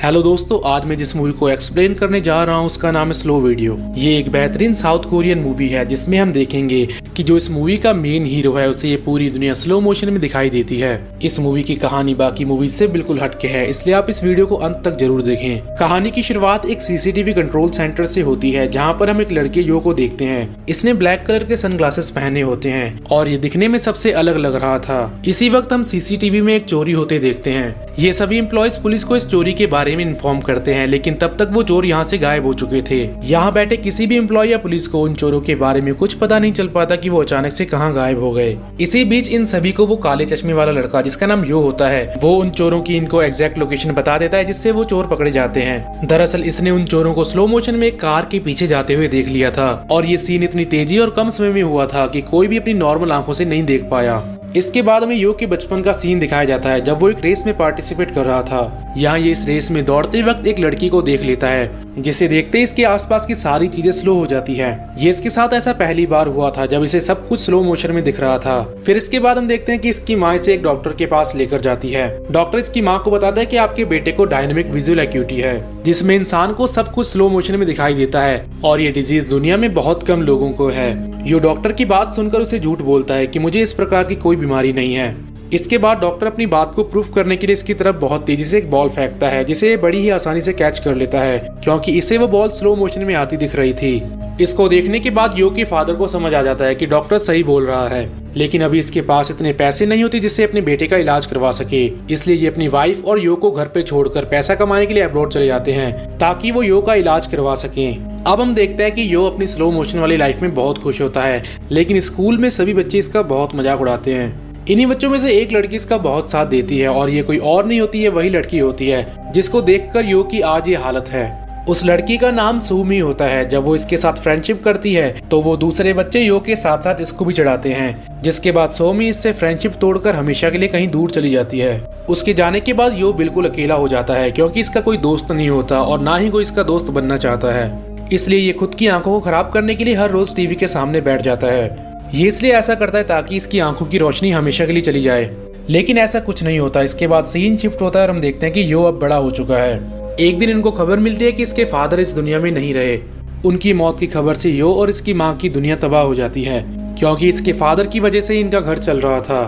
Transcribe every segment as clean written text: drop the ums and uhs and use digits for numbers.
Hello दोस्तों, आज मैं जिस मूवी को एक्सप्लेन करने जा रहा हूँ उसका नाम है स्लो वीडियो। ये एक बेहतरीन साउथ कोरियन मूवी है जिसमें हम देखेंगे कि जो इस मूवी का मेन हीरो है उसे ये पूरी दुनिया स्लो मोशन में दिखाई देती है। इस मूवी की कहानी बाकी मूवी से बिल्कुल हटके है, इसलिए आप इस वीडियो को अंत तक जरूर देखें। कहानी की शुरुआत एक सीसीटीवी कंट्रोल सेंटर से होती है जहाँ पर हम एक लड़के यो को देखते हैं। इसने ब्लैक कलर के सनग्लासेस पहने होते हैं और ये दिखने में सबसे अलग लग रहा था। इसी वक्त हम सीसीटीवी में एक चोरी होते देखते हैं। ये सभी एम्प्लॉयज पुलिस को इस चोरी के बारे में इन्फॉर्म करते हैं, लेकिन तब तक वो चोर यहाँ से गायब हो चुके थे। यहाँ बैठे किसी भी एम्प्लॉय या पुलिस को उन चोरों के बारे में कुछ पता नहीं चल पाता कि वो अचानक से कहाँ गायब हो गए। इसी बीच इन सभी को वो काले चश्मे वाला लड़का जिसका नाम यो होता है वो उन चोरों की इनको एग्जैक्ट लोकेशन बता देता है, जिससे वो चोर पकड़े जाते हैं। दरअसल इसने उन चोरों को स्लो मोशन में एक कार के पीछे जाते हुए देख लिया था और ये सीन इतनी तेजी और कम समय में हुआ था कि कोई भी अपनी नॉर्मल आंखों से नहीं देख पाया। इसके बाद हमें यो के बचपन का सीन दिखाया जाता है जब वो एक रेस में पार्टिसिपेट कर रहा था। यहाँ ये इस रेस में दौड़ते वक्त एक लड़की को देख लेता है, जिसे देखते ही इसके आसपास की सारी चीजें स्लो हो जाती है। ये इसके साथ ऐसा पहली बार हुआ था जब इसे सब कुछ स्लो मोशन में दिख रहा था। फिर इसके बाद हम देखते हैं कि इसकी माँ इसे एक डॉक्टर के पास लेकर जाती है। डॉक्टर इसकी माँ को बताता है कि आपके बेटे को डायनेमिक विजुअल एक्यूटी है, जिसमें इंसान को सब कुछ स्लो मोशन में दिखाई देता है और ये डिजीज दुनिया में बहुत कम लोगों को है। यो डॉक्टर की बात सुनकर उसे झूठ बोलता है कि मुझे इस प्रकार की कोई बीमारी नहीं है। इसके बाद डॉक्टर अपनी बात को प्रूफ करने के लिए इसकी तरफ बहुत तेजी से एक बॉल फेंकता है, जिसे ये बड़ी ही आसानी से कैच कर लेता है क्योंकि इसे वो बॉल स्लो मोशन में आती दिख रही थी। इसको देखने के बाद यो के फादर को समझ आ जाता है कि डॉक्टर सही बोल रहा है, लेकिन अभी इसके पास इतने पैसे नहीं होते जिससे अपने बेटे का इलाज करवा सके। इसलिए ये अपनी वाइफ और यो को घर पे छोड़कर पैसा कमाने के लिए अब्रॉड चले जाते हैं ताकि वो यो का इलाज करवा सके। अब हम देखते हैं कि यो अपनी स्लो मोशन वाली लाइफ में बहुत खुश होता है, लेकिन स्कूल में सभी बच्चे इसका बहुत मजाक उड़ाते हैं। इन्हीं बच्चों में से एक लड़की इसका बहुत साथ देती है और ये कोई और नहीं होती है, वही लड़की होती है जिसको देखकर यो की आज ये हालत है। उस लड़की का नाम सूमी होता है। जब वो इसके साथ फ्रेंडशिप करती है तो वो दूसरे बच्चे यो के साथ साथ इसको भी चढ़ाते हैं, जिसके बाद सूमी इससे फ्रेंडशिप तोड़कर हमेशा के लिए कहीं दूर चली जाती है। उसके जाने के बाद यो बिल्कुल अकेला हो जाता है क्योंकि इसका कोई दोस्त नहीं होता और ना ही कोई इसका दोस्त बनना चाहता है। इसलिए ये खुद की आंखों को खराब करने के लिए हर रोज टीवी के सामने बैठ जाता है। ये इसलिए ऐसा करता है ताकि इसकी आंखों की रोशनी हमेशा के लिए चली जाए, लेकिन ऐसा कुछ नहीं होता। इसके बाद सीन शिफ्ट होता है और हम देखते हैं कि यो अब बड़ा हो चुका है। एक दिन इनको खबर मिलती है कि इसके फादर इस दुनिया में नहीं रहे। उनकी मौत की खबर से यो और इसकी माँ की दुनिया तबाह हो जाती है क्योंकि इसके फादर की वजह से इनका घर चल रहा था।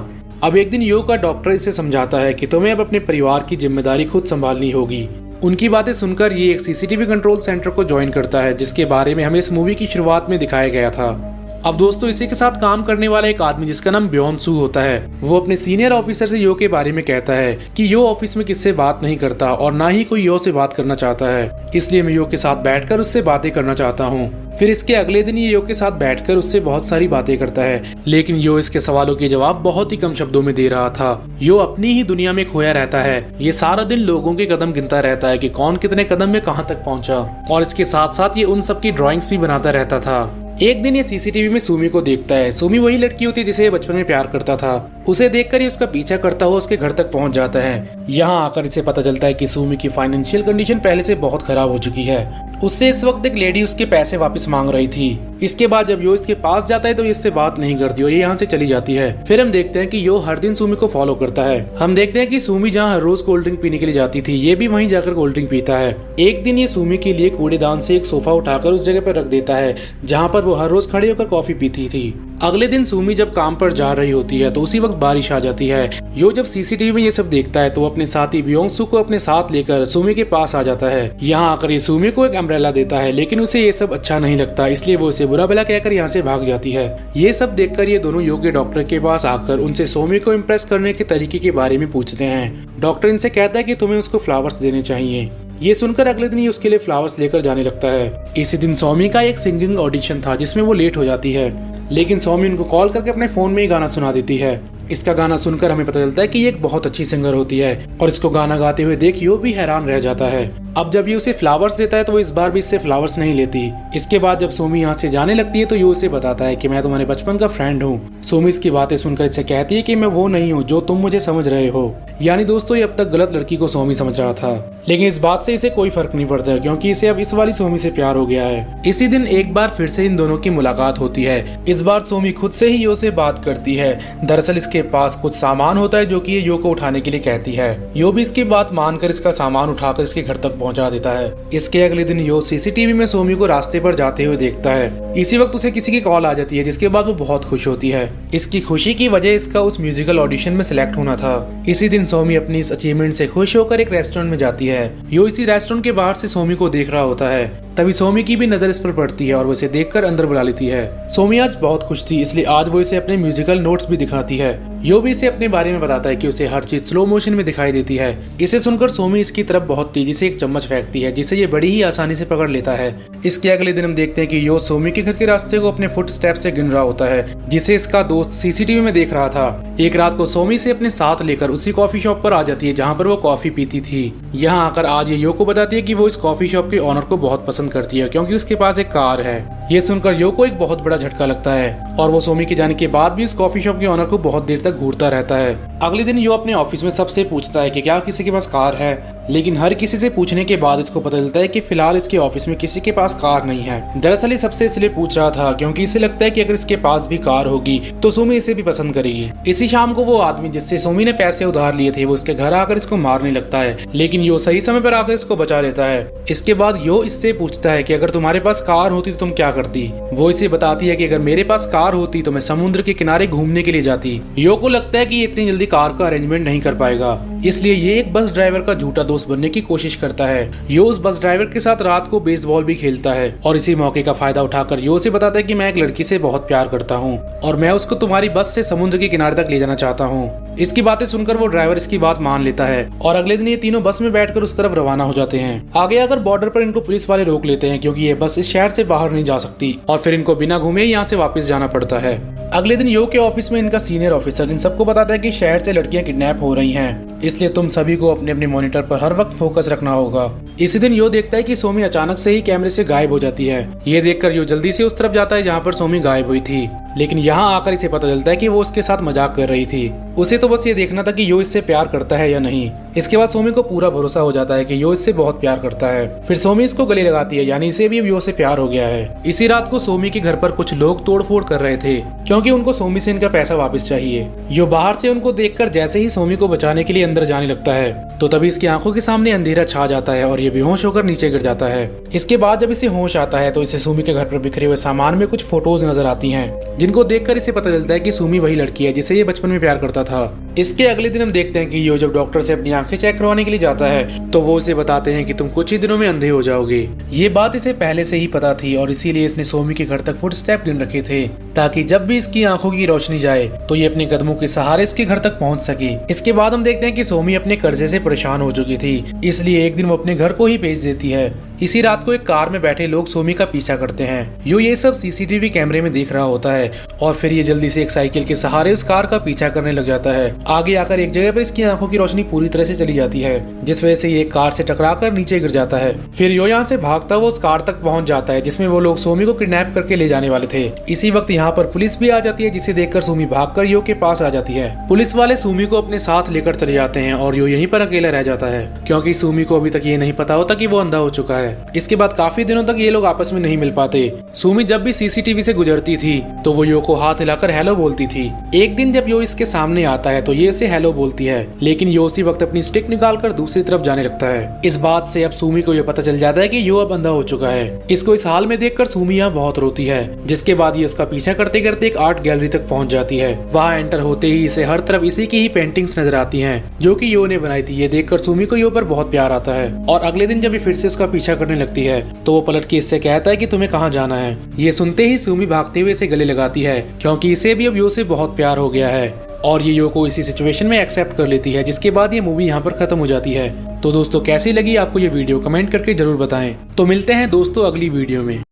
अब एक दिन यो का डॉक्टर इसे समझाता है कि तुम्हें अब अपने परिवार की जिम्मेदारी खुद संभालनी होगी। उनकी बातें सुनकर ये एक सीसीटीवी कंट्रोल सेंटर को ज्वाइन करता है, जिसके बारे में हमें इस मूवी की शुरुआत में दिखाया गया था। अब दोस्तों, इसी के साथ काम करने वाला एक आदमी जिसका नाम ब्योन सू होता है, वो अपने सीनियर ऑफिसर से यो के बारे में कहता है कि यो ऑफिस में किससे बात नहीं करता और ना ही कोई यो से बात करना चाहता है, इसलिए मैं यो के साथ बैठकर उससे बातें करना चाहता हूँ। फिर इसके अगले दिन ये यो के साथ बैठकर उससे बहुत सारी बातें करता है, लेकिन यो इसके सवालों के जवाब बहुत ही कम शब्दों में दे रहा था। यो अपनी ही दुनिया में खोया रहता है। ये सारा दिन लोगों के कदम गिनता रहता है कि कौन कितने कदम में कहाँ तक पहुँचा, और इसके साथ साथ ये उन सबकी ड्रॉइंग्स भी बनाता रहता था। एक दिन ये सीसीटीवी में सूमी को देखता है। सूमी वही लड़की होती है जिसे बचपन में प्यार करता था। उसे देखकर ही उसका पीछा करता हुआ उसके घर तक पहुंच जाता है। यहाँ आकर इसे पता चलता है कि सूमी की फाइनेंशियल कंडीशन पहले से बहुत खराब हो चुकी है। उससे इस वक्त एक लेडी उसके पैसे वापस मांग रही थी। इसके बाद जब यो इसके पास जाता है तो इससे बात नहीं करती और ये यहाँ से चली जाती है। फिर हम देखते हैं कि यो हर दिन सूमी को फॉलो करता है। हम देखते हैं कि सूमी जहाँ हर रोज कोल्ड ड्रिंक पीने के लिए जाती थी, ये भी वहीं जाकर कोल्ड ड्रिंक पीता है। एक दिन ये सूमी के लिए कूड़ेदान से एक सोफा उठाकर उस जगह पर रख देता है जहाँ पर वो हर रोज खड़े होकर कॉफी पीती थी। अगले दिन सूमी जब काम पर जा रही होती है तो उसी वक्त बारिश आ जाती है। यो जब सीसीटीवी में ये सब देखता है तो वो अपने साथी ब्योंग-सू को अपने साथ लेकर सूमी के पास आ जाता है। यहाँ आकर ये सूमी को एक अम्ब्रेला देता है, लेकिन उसे ये सब अच्छा नहीं लगता, इसलिए वो उसे बुरा भला कहकर यहाँ से भाग जाती है। ये सब देखकर ये दोनों यो के डॉक्टर के पास आकर उनसे सूमी को इम्प्रेस करने के तरीके के बारे में पूछते हैं। डॉक्टर इनसे कहता है कि तुम्हें उसको फ्लावर्स देने चाहिए। ये सुनकर अगले दिन ही उसके लिए फ्लावर्स लेकर जाने लगता है। इसी दिन सौमी का एक सिंगिंग ऑडिशन था जिसमें वो लेट हो जाती है, लेकिन सौमी उनको कॉल करके अपने फोन में ही गाना सुना देती है। इसका गाना सुनकर हमें पता चलता है कि ये एक बहुत अच्छी सिंगर होती है और इसको गाना गाते हुए देख यो भी हैरान रह जाता है। अब जब ये उसे फ्लावर्स देता है तो वो इस बार भी इससे फ्लावर्स नहीं लेती। इसके बाद जब सोमी यहाँ से जाने लगती है तो यो उसे बताता है कि मैं तुम्हारे बचपन का फ्रेंड हूँ। सोमी इसकी बातें सुनकर इससे कहती है कि मैं वो नहीं हूँ जो तुम मुझे समझ रहे हो। यानी दोस्तों ये अब तक गलत लड़की को सोमी समझ रहा था, लेकिन इस बात से इसे कोई फर्क नहीं पड़ता क्योंकि इसे अब इस वाली सोमी से प्यार हो गया है। इसी दिन एक बार फिर से इन दोनों की मुलाकात होती है। इस बार सोमी खुद से ही यो से बात करती है। दरअसल इसके पास कुछ सामान होता है जो कि ये यो को उठाने के लिए कहती है। यो भी इसकी बात मानकर इसका सामान उठाकर इसके घर तक पहुंचा देता है। इसके अगले दिन यो सीसीटीवी में सोमी को रास्ते पर जाते हुए देखता है। इसी वक्त उसे किसी की कॉल आ जाती है जिसके बाद वो बहुत खुश होती है। इसकी खुशी की वजह इसका उस म्यूजिकल ऑडिशन में सिलेक्ट होना था। इसी दिन सोमी अपनी इस अचीवमेंट से खुश होकर एक रेस्टोरेंट में जाती है। यो इसी रेस्टोरेंट के बाहर से सोमी को देख रहा होता है। तभी सोमी की भी नजर इस पर पड़ती है और वो इसे देखकर अंदर बुला लेती है। सोमी आज बहुत खुश थी, इसलिए आज वो इसे अपने म्यूजिकल नोट्स भी दिखाती है। यो भी इसे अपने बारे में बताता है कि उसे हर चीज स्लो मोशन में दिखाई देती है। इसे सुनकर सोमी इसकी तरफ बहुत तेजी से एक चम्मच फेंकती है जिसे ये बड़ी ही आसानी से पकड़ लेता है। इसके अगले दिन हम देखते हैं कि यो सोमी के घर के रास्ते को अपने फुट स्टेप से गिन रहा होता है जिसे इसका दोस्त सीसीटीवी में देख रहा था। एक रात को सोमी से अपने साथ लेकर उसी कॉफी शॉप पर आ जाती है जहाँ पर वो कॉफी पीती थी। यहाँ आकर आज ये यो को बताती है कि वो इस कॉफी शॉप के ऑनर को बहुत पसंद करती है क्योंकि उसके पास एक कार है। ये सुनकर यो को एक बहुत बड़ा झटका लगता है और वो सोमी के जाने के बाद भी इस कॉफी शॉप के ऑनर को बहुत देर तक घूरता रहता है। अगले दिन यो अपने ऑफिस में सबसे पूछता है कि क्या किसी के पास कार है, लेकिन हर किसी से पूछने के बाद इसको पता चलता है कि फिलहाल इसके ऑफिस में किसी के पास कार नहीं है। दरअसल ये सबसे इसलिए पूछ रहा था क्योंकि इसे लगता है कि अगर इसके पास भी कार होगी तो सोमी इसे भी पसंद करेगी। इसी शाम को वो आदमी जिससे सोमी ने पैसे उधार लिए थे वो उसके घर आकर इसको मारने लगता है, लेकिन यो सही समय पर आकर इसको बचा लेता है। इसके बाद यो इससे पूछता है कि अगर तुम्हारे पास कार होती तो तुम क्या करती। वो इसे बताती है कि अगर मेरे पास कार होती तो मैं समुद्र के किनारे घूमने के लिए जाती। यो को लगता है कि ये इतनी जल्दी कार का अरेंजमेंट नहीं कर पाएगा, इसलिए ये एक बस ड्राइवर का झूठा दोस्त बनने की कोशिश करता है। यो उस बस ड्राइवर के साथ रात को बेसबॉल भी खेलता है और इसी मौके का फायदा उठाकर यो से बताता है कि मैं एक लड़की से बहुत प्यार करता हूँ और मैं उसको तुम्हारी बस से समुद्र के किनारे तक ले जाना चाहता हूँ। इसकी बातें सुनकर वो ड्राइवर इसकी बात मान लेता है और अगले दिन ये तीनों बस में बैठकर उस तरफ रवाना हो जाते हैं। आगे आकर बॉर्डर पर इनको पुलिस वाले रोक लेते हैं क्योंकि ये बस इस शहर से बाहर नहीं जा सकती और फिर इनको बिना घूमे यहाँ से वापस जाना पड़ता है। अगले दिन यो के ऑफिस में इनका सीनियर ऑफिसर इन सबको बताता है कि शहर से लड़कियां किडनैप हो रही हैं, इसलिए तुम सभी को अपने अपने मॉनिटर पर हर वक्त फोकस रखना होगा। इसी दिन यो देखता है कि सोमी अचानक से ही कैमरे से गायब हो जाती है। ये देखकर यो जल्दी से उस तरफ जाता है जहाँ पर सोमी गायब हुई थी, लेकिन यहाँ आकर इसे पता चलता है कि वो उसके साथ मजाक कर रही थी। उसे तो बस ये देखना था कि यो इससे प्यार करता है या नहीं। इसके बाद सोमी को पूरा भरोसा हो जाता है कि यो इससे बहुत प्यार करता है। फिर सोमी इसको गले लगाती है, यानी इसे भी अब यो से प्यार हो गया है। इसी रात को सोमी के घर पर कुछ लोग तोड़फोड़ कर रहे थे क्योंकि उनको सोमी से इनका पैसा वापस चाहिए। यो बाहर से उनको देखकर जैसे ही सोमी को बचाने के लिए अंदर जाने लगता है तो तभी इसकी आंखों के सामने अंधेरा छा जाता है और ये बेहोश होकर नीचे गिर जाता है। इसके बाद जब इसे होश आता है तो इसे सोमी के घर पर बिखरे हुए सामान में कुछ फोटोज नजर आती हैं जिनको देखकर इसे पता चलता है कि सोमी वही लड़की है जिसे ये बचपन में प्यार करता था। इसके अगले दिन हम देखते हैं कि यो जब डॉक्टर से अपनी आंखें चेक करवाने के लिए जाता है तो वो इसे बताते हैं कि तुम कुछ ही दिनों में अंधे हो जाओगे। ये बात इसे पहले से ही पता थी और इसीलिए इसने सोमी के घर तक फुट स्टेप गिन रखे थे ताकि जब भी इसकी आंखों की रोशनी जाए तो ये अपने कदमों के सहारे उसके घर तक पहुंच सके। इसके बाद हम देखते हैं कि सोमी अपने कर्जे से परेशान हो चुकी थी, इसलिए एक दिन वो अपने घर को ही भेज देती है। इसी रात को एक कार में बैठे लोग सोमी का पीछा करते हैं। यो ये सब सीसीटीवी कैमरे में देख रहा होता है और फिर ये जल्दी से एक साइकिल के सहारे उस कार का पीछा करने लग जाता है। आगे आकर एक जगह पर इसकी आंखों की रोशनी पूरी तरह से चली जाती है जिस वजह से ये कार से टकराकर नीचे गिर जाता है। फिर यो यहाँ से भागता हुआ उस कार तक पहुंच जाता है जिसमें वो लोग सोमी को किडनैप करके ले जाने वाले थे। इसी वक्त यहाँ पर पुलिस भी आ जाती है जिसे देखकर सोमी भागकर यो के पास आ जाती है। पुलिस वाले सोमी को अपने साथ लेकर चले जाते हैं और यो यहीं पर अकेला रह जाता है क्योंकि सोमी को अभी तक ये नहीं पता होता कि वो अंधा हो चुका है। इसके बाद काफी दिनों तक ये लोग आपस में नहीं मिल पाते। सोमी जब भी सीसीटीवी से गुजरती थी तो वो यो को हाथ हिलाकर हेलो बोलती थी। एक दिन जब यो इसके सामने आता है तो ये इसे हेलो बोलती है, लेकिन यो उसी वक्त अपनी स्टिक निकालकर दूसरी तरफ जाने लगता है। इस बात से अब सोमी को यह पता चल जाता है कि यो अब अंधा हो चुका है। इसको इस हाल में देखकर सोमी यहाँ बहुत रोती है, जिसके बाद ये उसका पीछा करते करते एक आर्ट गैलरी तक पहुंच जाती है। वहाँ एंटर होते ही इसे हर तरफ इसी की ही पेंटिंग्स नजर आती हैं जो कि यो ने बनाई थी। ये देखकर सोमी को यो पर बहुत प्यार आता है और अगले दिन जब ये फिर से उसका पीछा करने लगती है तो वो पलट के इससे कहता है कि तुम्हें कहाँ जाना है। ये सुनते ही सोमी भागते हुए इसे गले लगाती है क्योंकि इसे भी अब यो से बहुत प्यार हो गया है और ये यो को इसी सिचुएशन में एक्सेप्ट कर लेती है। जिसके बाद ये मूवी यहाँ पर खत्म हो जाती है। तो दोस्तों कैसी लगी आपको ये वीडियो कमेंट करके जरूर बताएं। तो मिलते हैं दोस्तों अगली वीडियो में।